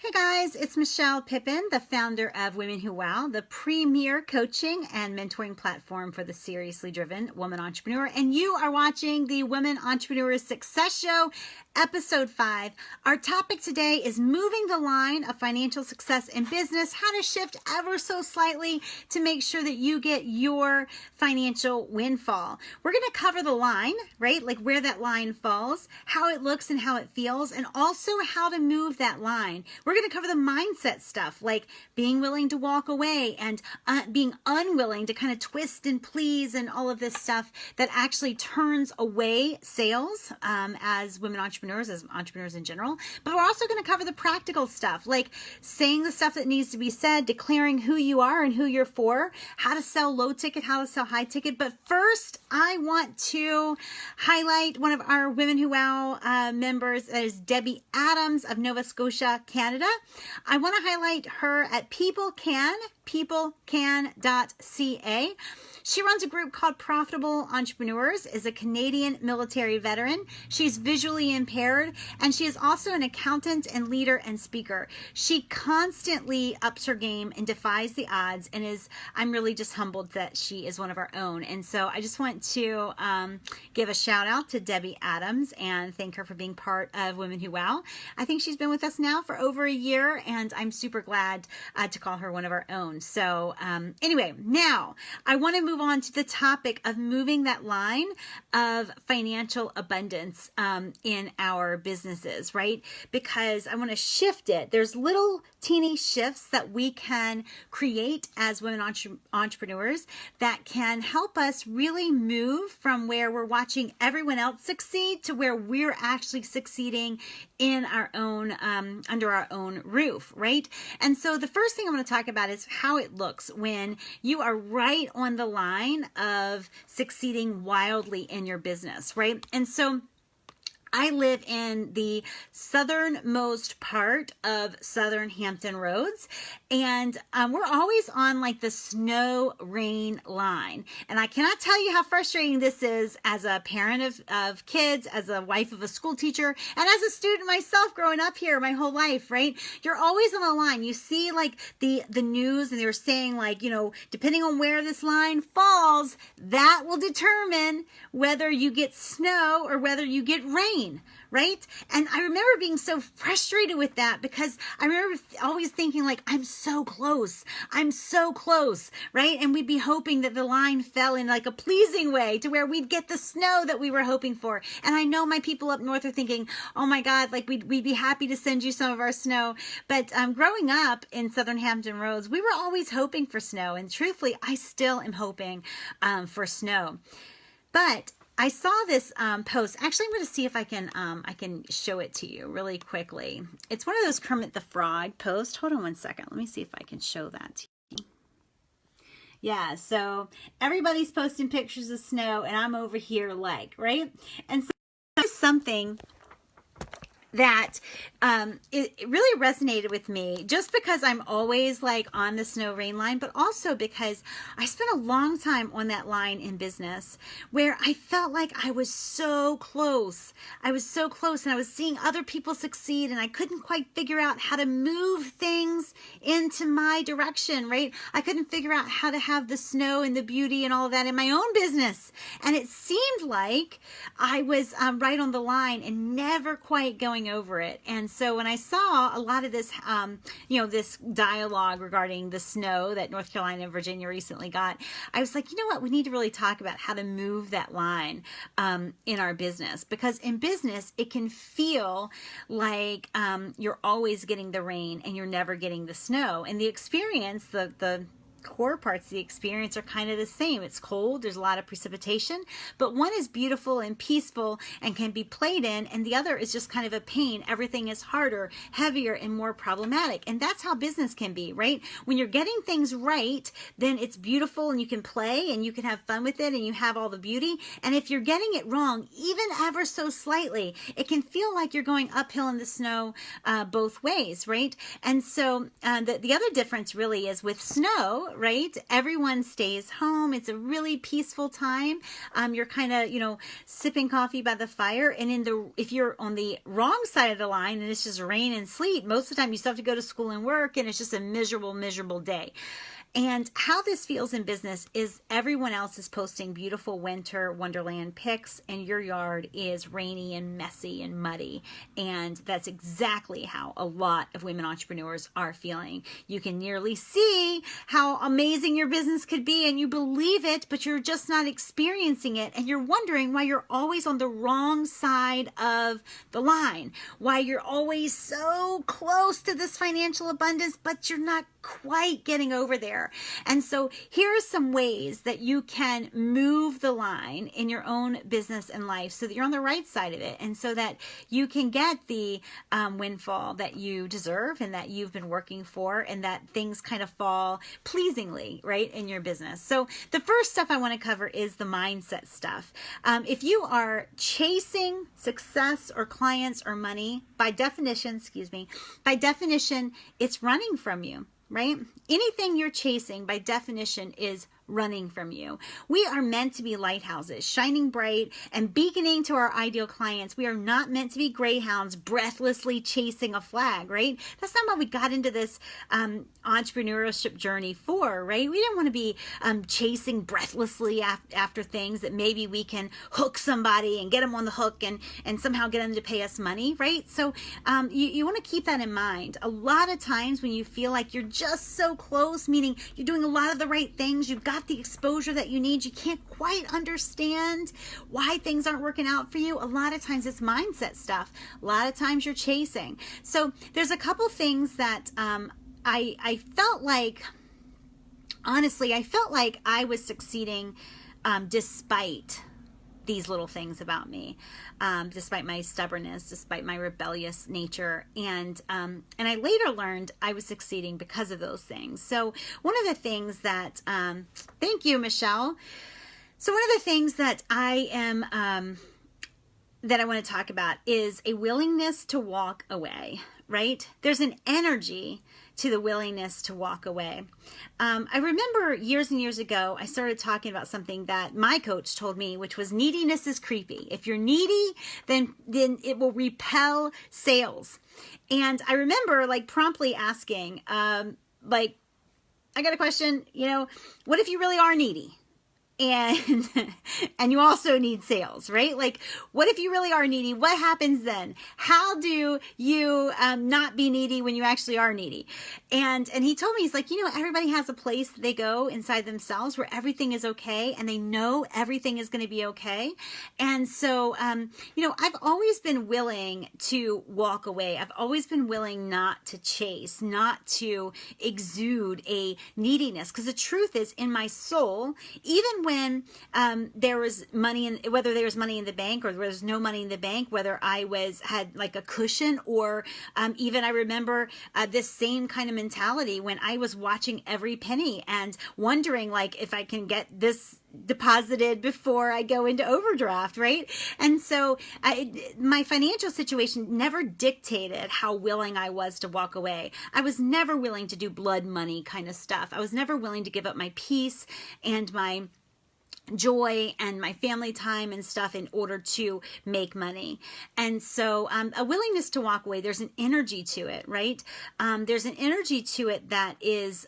Hey guys, it's Michelle Pippin, the founder of Women Who Wow, the premier coaching and mentoring platform for the seriously driven woman entrepreneur. And you are watching the Women Entrepreneurs Success Show, episode 5. Our topic today is moving the line of financial success in business, how to shift ever so slightly to make sure that you get your financial windfall. We're going to cover the line, right? Like where that line falls, how it looks and how it feels, and also how to move that line. We're going to cover the mindset stuff, like being willing to walk away and being unwilling to kind of twist and please and all of this stuff that actually turns away sales as women entrepreneurs, as entrepreneurs in general. But we're also going to cover the practical stuff, like saying the stuff that needs to be said, declaring who you are and who you're for, how to sell low ticket, how to sell high ticket. But first, I want to highlight one of our Women Who Wow members, that is Debbie Adams of Nova Scotia, Canada. I want to highlight her at peoplecan.ca. She runs a group called Profitable Entrepreneurs, is a Canadian military veteran. She's visually impaired, and she is also an accountant and leader and speaker. She constantly ups her game and defies the odds, and I'm really just humbled that she is one of our own. And so I just want to give a shout out to Debbie Adams and thank her for being part of Women Who Wow. I think she's been with us now for over a year, and I'm super glad to call her one of our own. So anyway, now I want to move on to the topic of moving that line of financial abundance in our businesses, right? Because I want to shift it. There's little teeny shifts that we can create as women entrepreneurs that can help us really move from where we're watching everyone else succeed to where we're actually succeeding in our own, under our own roof, right? And so the first thing I'm going to talk about is how it looks when you are right on the line of succeeding wildly in your business, right? And so I live in the southernmost part of Southern Hampton Roads, and we're always on like the snow rain line. And I cannot tell you how frustrating this is as a parent of kids, as a wife of a school teacher, and as a student myself growing up here my whole life, right? You're always on the line. You see like the news, and they're saying like, you know, depending on where this line falls, that will determine whether you get snow or whether you get rain. Right? And I remember being so frustrated with that because I remember always thinking like, I'm so close, right? And we'd be hoping that the line fell in like a pleasing way to where we'd get the snow that we were hoping for. And I know my people up north are thinking, oh my God, like we'd be happy to send you some of our snow. But growing up in Southern Hampton Roads, we were always hoping for snow. And truthfully, I still am hoping for snow. But I saw this post. Actually, I'm going to see if I can show it to you really quickly. It's one of those Kermit the Frog posts. Hold on one second. Let me see if I can show that to you. Yeah, so everybody's posting pictures of snow, and I'm over here like, right? And so that's something that it really resonated with me just because I'm always like on the snow rain line, but also because I spent a long time on that line in business where I felt like I was so close. I was so close, and I was seeing other people succeed, and I couldn't quite figure out how to move things into my direction, right? I couldn't figure out how to have the snow and the beauty and all of that in my own business. And it seemed like I was right on the line and never quite going over it. And so when I saw a lot of this, this dialogue regarding the snow that North Carolina and Virginia recently got, I was like, you know what? We need to really talk about how to move that line in our business, because in business, it can feel like you're always getting the rain and you're never getting the snow. And the experience, the core parts of the experience are kind of the same. It's cold, there's a lot of precipitation, but one is beautiful and peaceful and can be played in, and the other is just kind of a pain. Everything is harder, heavier, and more problematic. And that's how business can be, right? When you're getting things right, then it's beautiful and you can play and you can have fun with it and you have all the beauty. And if you're getting it wrong, even ever so slightly, it can feel like you're going uphill in the snow both ways, right? And so the other difference really is with snow, right? Everyone stays home. It's a really peaceful time. You're kind of, sipping coffee by the fire. And if you're on the wrong side of the line and it's just rain and sleet, most of the time you still have to go to school and work, and it's just a miserable, miserable day. And how this feels in business is everyone else is posting beautiful winter wonderland pics, and your yard is rainy and messy and muddy. And that's exactly how a lot of women entrepreneurs are feeling. You can nearly see how amazing your business could be, and you believe it, but you're just not experiencing it. And you're wondering why you're always on the wrong side of the line, why you're always so close to this financial abundance, but you're not quite getting over there. And so here are some ways that you can move the line in your own business and life so that you're on the right side of it, and so that you can get the windfall that you deserve and that you've been working for, and that things kind of fall pleasingly, right, in your business. So the first stuff I want to cover is the mindset stuff. If you are chasing success or clients or money, by definition, it's running from you. Right? Anything you're chasing by definition is running from you. We are meant to be lighthouses, shining bright and beaconing to our ideal clients. We are not meant to be greyhounds breathlessly chasing a flag, right? That's not what we got into this entrepreneurship journey for, right? We didn't want to be chasing breathlessly after things that maybe we can hook somebody and get them on the hook and somehow get them to pay us money, right? So you want to keep that in mind. A lot of times when you feel like you're just so close, meaning you're doing a lot of the right things, you've got the exposure that you need, you can't quite understand why things aren't working out for you. A lot of times it's mindset stuff. A lot of times you're chasing. So there's a couple things that I felt like, honestly, I felt like I was succeeding despite these little things about me, despite my stubbornness, despite my rebellious nature. And I later learned I was succeeding because of those things. So one of the things that, thank you, Michelle. So one of the things that I am, that I want to talk about is a willingness to walk away, right? There's an energy to the willingness to walk away. I remember years and years ago, I started talking about something that my coach told me, which was neediness is creepy. If you're needy, then it will repel sales. And I remember promptly asking, I got a question, what if you really are needy? And you also need sales, right? What if you really are needy? What happens then? How do you not be needy when you actually are needy? And he told me, he's like, everybody has a place that they go inside themselves where everything is okay, and they know everything is going to be okay. And so, I've always been willing to walk away. I've always been willing not to chase, not to exude a neediness, because the truth is, in my soul, even when there was money whether there was money in the bank or there was no money in the bank, whether I had a cushion, or even I remember this same kind of mentality when I was watching every penny and wondering if I can get this deposited before I go into overdraft, right? And so my financial situation never dictated how willing I was to walk away. I was never willing to do blood money kind of stuff. I was never willing to give up my peace and my joy and my family time and stuff in order to make money. And so a willingness to walk away, there's an energy to it, right? There's an energy to it that is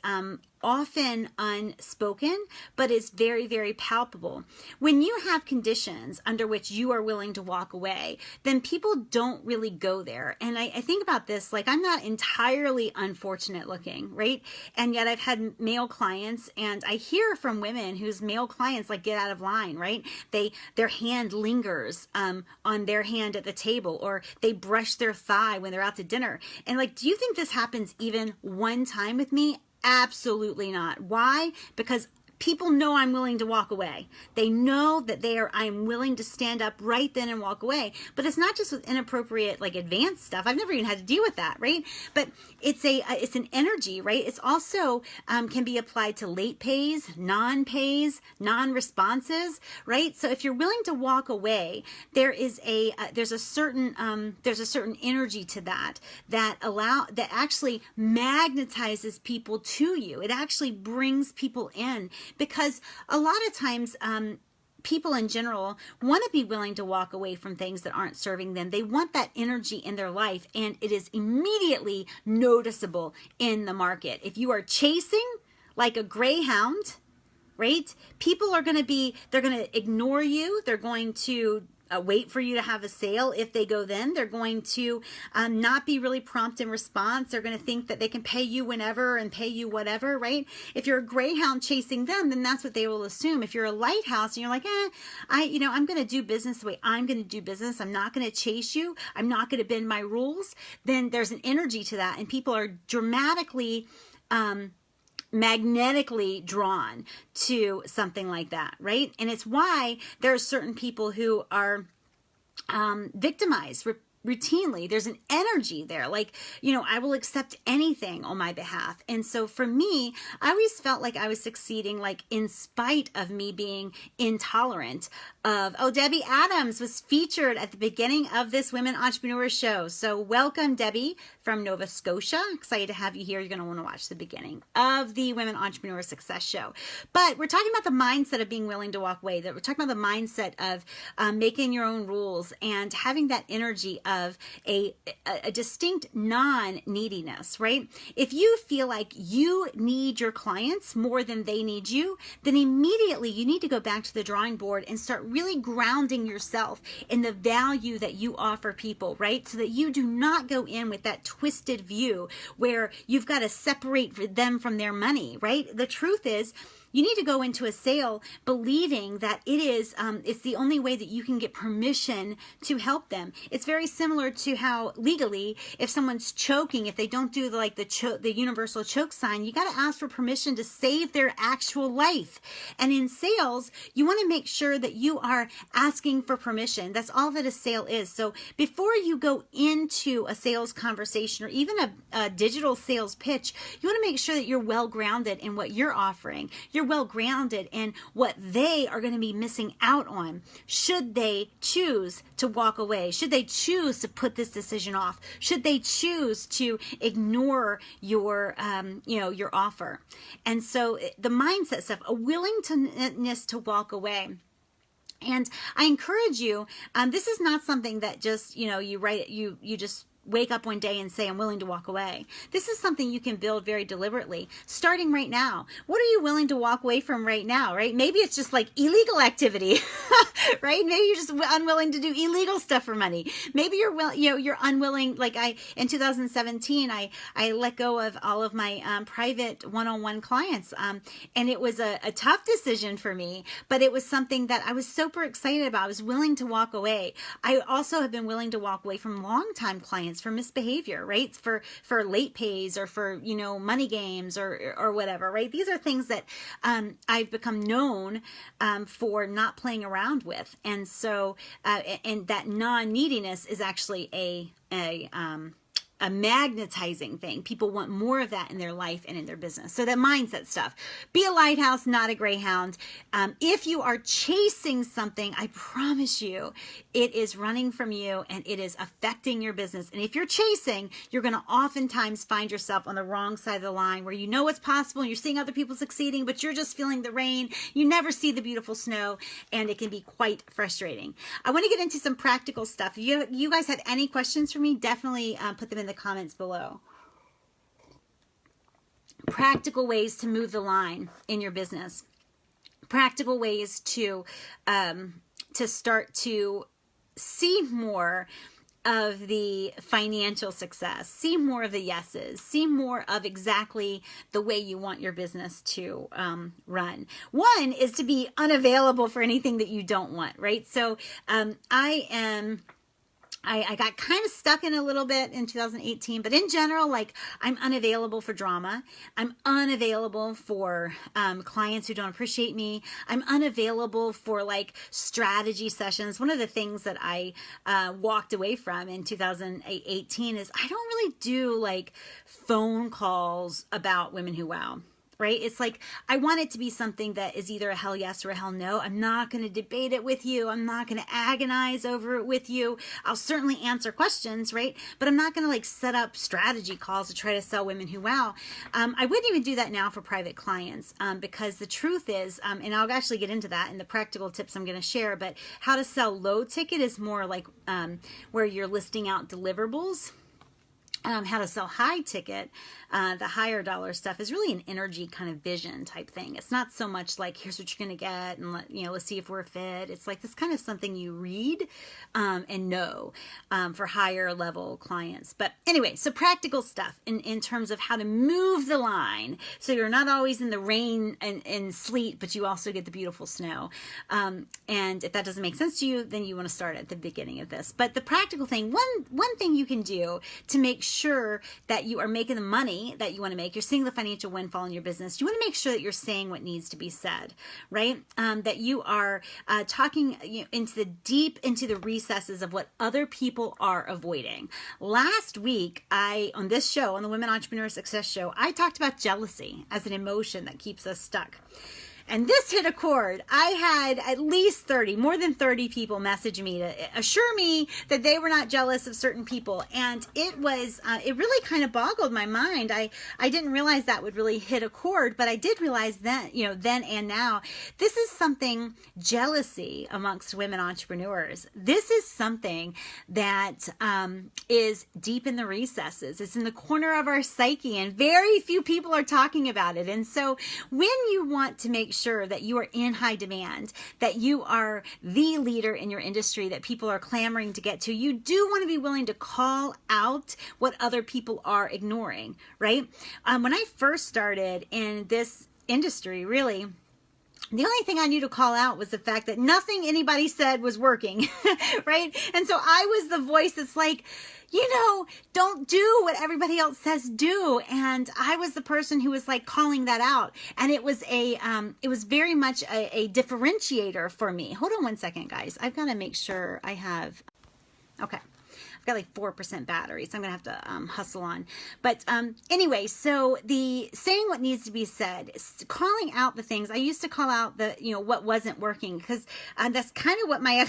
often unspoken, but is very, very palpable. When you have conditions under which you are willing to walk away, then people don't really go there. And I think about this, I'm not entirely unfortunate looking, right? And yet I've had male clients, and I hear from women whose male clients get out of line, right? Their hand lingers on their hand at the table, or they brush their thigh when they're out to dinner. And do you think this happens even one time with me? Absolutely not. Why? Because people know I'm willing to walk away. They know that I'm willing to stand up right then and walk away. But it's not just with inappropriate, like advanced stuff. I've never even had to deal with that, right? But it's an energy, right? It's also can be applied to late pays, non-pays, non-responses, right? So if you're willing to walk away, there's a certain energy to that actually magnetizes people to you. It actually brings people in, because a lot of times people in general want to be willing to walk away from things that aren't serving them. They want that energy in their life, and it is immediately noticeable in the market. If you are chasing like a greyhound, right? People are going to they're going to ignore you. They're going to wait for you to have a sale. If they go then, they're going to not be really prompt in response. They're going to think that they can pay you whenever and pay you whatever, right? If you're a greyhound chasing them, then that's what they will assume. If you're a lighthouse and you're like, I'm going to do business the way I'm going to do business. I'm not going to chase you. I'm not going to bend my rules. Then there's an energy to that, and people are dramatically magnetically drawn to something like that, right? And it's why there are certain people who are victimized routinely. There's an energy there, like, I will accept anything on my behalf. And so for me, I always felt like I was succeeding, like in spite of me being intolerant of, Debbie Adams was featured at the beginning of this Women Entrepreneurs show. So welcome, Debbie from Nova Scotia. Excited to have you here. You're going to want to watch the beginning of the Women Entrepreneur Success show. But we're talking about the mindset of being willing to walk away. That we're talking about the mindset of making your own rules and having that energy of a distinct non-neediness, right? If you feel like you need your clients more than they need you, then immediately you need to go back to the drawing board and start really grounding yourself in the value that you offer people, right? So that you do not go in with that twisted view where you've got to separate them from their money, right? The truth is, you need to go into a sale believing that it's the only way that you can get permission to help them. It's very similar to how legally, if someone's choking, if they don't do the universal choke sign, you got to ask for permission to save their actual life. And in sales, you want to make sure that you are asking for permission. That's all that a sale is. So before you go into a sales conversation or even a digital sales pitch, you want to make sure that you're well grounded in what you're offering. You're well grounded in what they are going to be missing out on should they choose to walk away, should they choose to put this decision off, should they choose to ignore your offer. And so the mindset stuff, a willingness to walk away. And I encourage you, this is not something that just, you just wake up one day and say, I'm willing to walk away. This is something you can build very deliberately, starting right now. What are you willing to walk away from right now, right? Maybe it's just like illegal activity, right? Maybe you're just unwilling to do illegal stuff for money. Maybe you're unwilling, like in 2017, I let go of all of my private one-on-one clients. And it was a tough decision for me, but it was something that I was super excited about. I was willing to walk away. I also have been willing to walk away from long-time clients for misbehavior, right? For late pays or for, money games or whatever, right? These are things that I've become known for not playing around with. And so, and that non-neediness is actually a magnetizing thing. People want more of that in their life and in their business. So that mindset stuff. Be a lighthouse, not a greyhound. If you are chasing something, I promise you, it is running from you and it is affecting your business. And if you're chasing, you're going to oftentimes find yourself on the wrong side of the line where you know what's possible and you're seeing other people succeeding, but you're just feeling the rain. You never see the beautiful snow, and it can be quite frustrating. I want to get into some practical stuff. If you guys have any questions for me, definitely put them in the comments below. Practical ways to move the line in your business. Practical ways to start to see more of the financial success, see more of the yeses, see more of exactly the way you want your business to run. One is to be unavailable for anything that you don't want, right? So I am I got kind of stuck in a little bit in 2018, but in general, like, I'm unavailable for drama. I'm unavailable for clients who don't appreciate me. I'm unavailable for like strategy sessions. One of the things that I walked away from in 2018 is I don't really do like phone calls about women who wow. Right? It's like, I want it to be something that is either a hell yes or a hell no. I'm not going to debate it with you. I'm not going to agonize over it with you. I'll certainly answer questions, right? But I'm not going to like set up strategy calls to try to sell women who wow. I wouldn't even do that now for private clients because the truth is, and I'll actually get into that in the practical tips I'm going to share, but how to sell low ticket is more like where you're listing out deliverables. How to sell high ticket, the higher dollar stuff is really an energy kind of vision type thing. It's not so much like, here's what you're going to get and let's see if we're fit. It's like this kind of something you read and know for higher level clients. But anyway, so practical stuff in terms of how to move the line. So you're not always in the rain and sleet, but you also get the beautiful snow. And if that doesn't make sense to you, then you want to start at the beginning of this. But the practical thing, one thing you can do to make sure that you are making the money that you want to make, you're seeing the financial windfall in your business, you want to make sure that you're saying what needs to be said, right? That you are talking into the recesses of what other people are avoiding. Last week, on this show, on the Women Entrepreneur Success Show, I talked about jealousy as an emotion that keeps us stuck. And this hit a chord. I had at least more than 30 people message me to assure me that they were not jealous of certain people. And it was, it really kind of boggled my mind. I didn't realize that would really hit a chord, but I did realize then and now, this is something, jealousy amongst women entrepreneurs. This is something that is deep in the recesses. It's in the corner of our psyche, and very few people are talking about it. And so when you want to make sure that you are in high demand, that you are the leader in your industry that people are clamoring to get to, you do want to be willing to call out what other people are ignoring, right? When I first started in this industry, really, the only thing I knew to call out was the fact that nothing anybody said was working, right? And so I was the voice that's like, don't do what everybody else says do. And I was the person who was like calling that out. And it was very much a differentiator for me. Hold on one second, guys. I've got to make sure I have, okay. I've got like 4% battery, so I'm going to have to hustle on. But anyway, so the saying what needs to be said, calling out the things. I used to call out what wasn't working, because that's kind of what my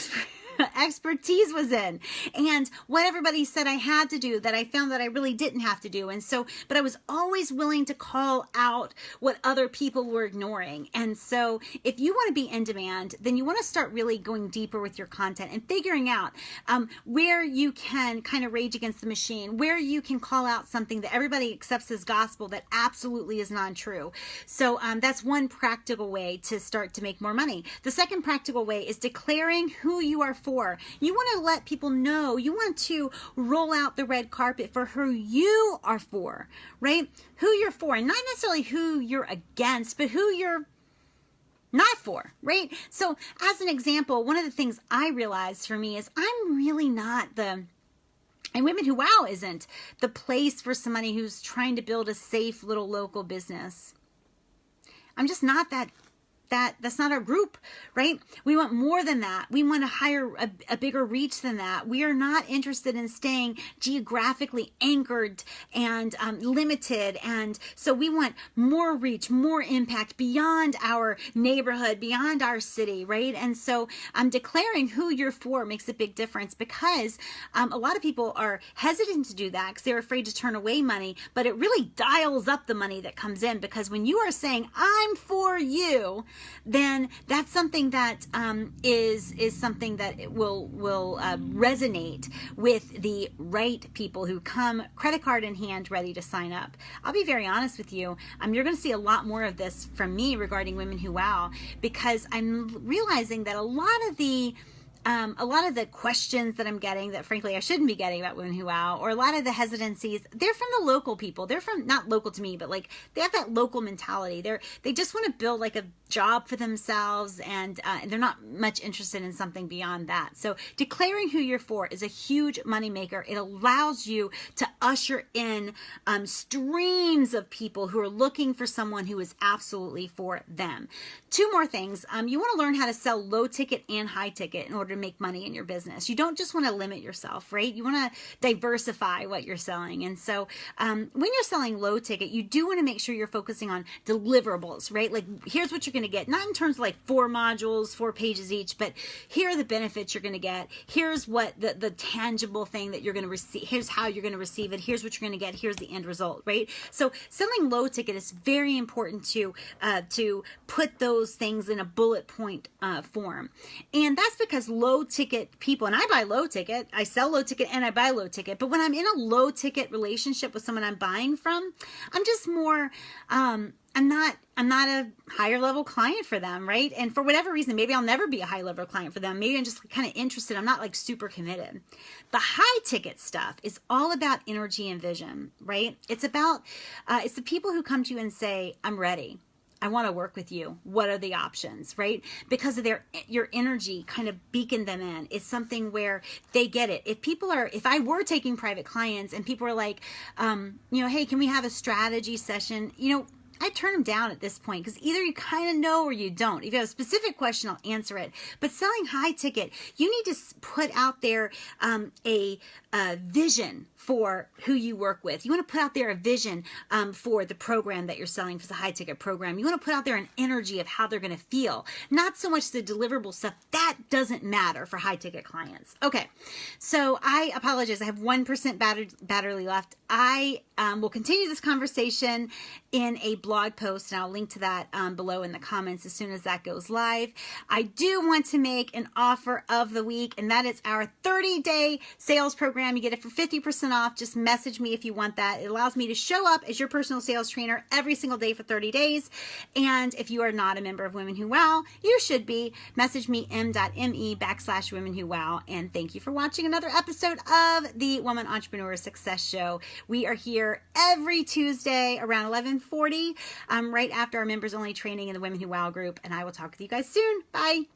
expertise was in, and what everybody said I had to do that I found that I really didn't have to do. And so, but I was always willing to call out what other people were ignoring. And so if you want to be in demand, then you want to start really going deeper with your content and figuring out where you can kind of rage against the machine, where you can call out something that everybody accepts as gospel that absolutely is not true. So that's one practical way to start to make more money. The second practical way is declaring who you are for. You want to let people know, you want to roll out the red carpet for who you are for, right? Who you're for, and not necessarily who you're against, but who you're not for, right? So as an example, one of the things I realized for me is I'm really not and Women Who Wow isn't the place for somebody who's trying to build a safe little local business. I'm just not that's not our group, right? We want more than that. We want to hire a bigger reach than that. We are not interested in staying geographically anchored and limited. And so we want more reach, more impact beyond our neighborhood, beyond our city, right? And so declaring who you're for makes a big difference, because a lot of people are hesitant to do that because they're afraid to turn away money, but it really dials up the money that comes in, because when you are saying, I'm for you, then that's something that is something that it will resonate with the right people who come credit card in hand ready to sign up. I'll be very honest with you. You're going to see a lot more of this from me regarding Women Who Wow, because I'm realizing that a lot of the a lot of the questions that I'm getting that frankly I shouldn't be getting about Women Who Wow, or a lot of the hesitancies, they're from the local people. They're from, not local to me, but like they have that local mentality. They just want to build like a job for themselves, and they're not much interested in something beyond that. So declaring who you're for is a huge moneymaker. It allows you to usher in streams of people who are looking for someone who is absolutely for them. Two more things. You want to learn how to sell low ticket and high ticket in order to make money in your business. You don't just want to limit yourself, right? You want to diversify what you're selling. And so when you're selling low ticket, you do want to make sure you're focusing on deliverables, right? Like, here's what you're going to get, not in terms of like 4 modules, 4 pages each, but here are the benefits you're going to get. Here's what the tangible thing that you're going to receive. Here's how you're going to receive it. Here's what you're going to get. Here's the end result, right? So selling low ticket is very important to put those things in a bullet point form. And that's because low ticket people, and I buy low ticket, I sell low ticket and I buy low ticket, but when I'm in a low ticket relationship with someone I'm buying from, I'm just more, I'm not a higher level client for them, right? And for whatever reason, maybe I'll never be a high level client for them. Maybe I'm just kind of interested. I'm not like super committed. The high ticket stuff is all about energy and vision, right? It's about, it's the people who come to you and say, I'm ready. I want to work with you. What are the options, right? Because of your energy kind of beacon them in. It's something where they get it. If I were taking private clients and people are like, hey, can we have a strategy session? I turn them down at this point because either you kind of know or you don't. If you have a specific question, I'll answer it. But selling high ticket, you need to put out there a vision for who you work with. You want to put out there a vision for the program that you're selling for the high ticket program. You want to put out there an energy of how they're going to feel. Not so much the deliverable stuff. That doesn't matter for high ticket clients. Okay, so I apologize. I have 1% battery left. I will continue this conversation in a blog post, and I'll link to that below in the comments as soon as that goes live. I do want to make an offer of the week, and that is our 30-day sales program. You get it for 50% off. Just message me if you want that. It allows me to show up as your personal sales trainer every single day for 30 days. And if you are not a member of Women Who Wow, you should be. Message me m.me/Women Who Wow. And thank you for watching another episode of the Woman Entrepreneur Success Show. We are here every Tuesday around 11:40, right after our members only training in the Women Who Wow group. And I will talk with you guys soon. Bye.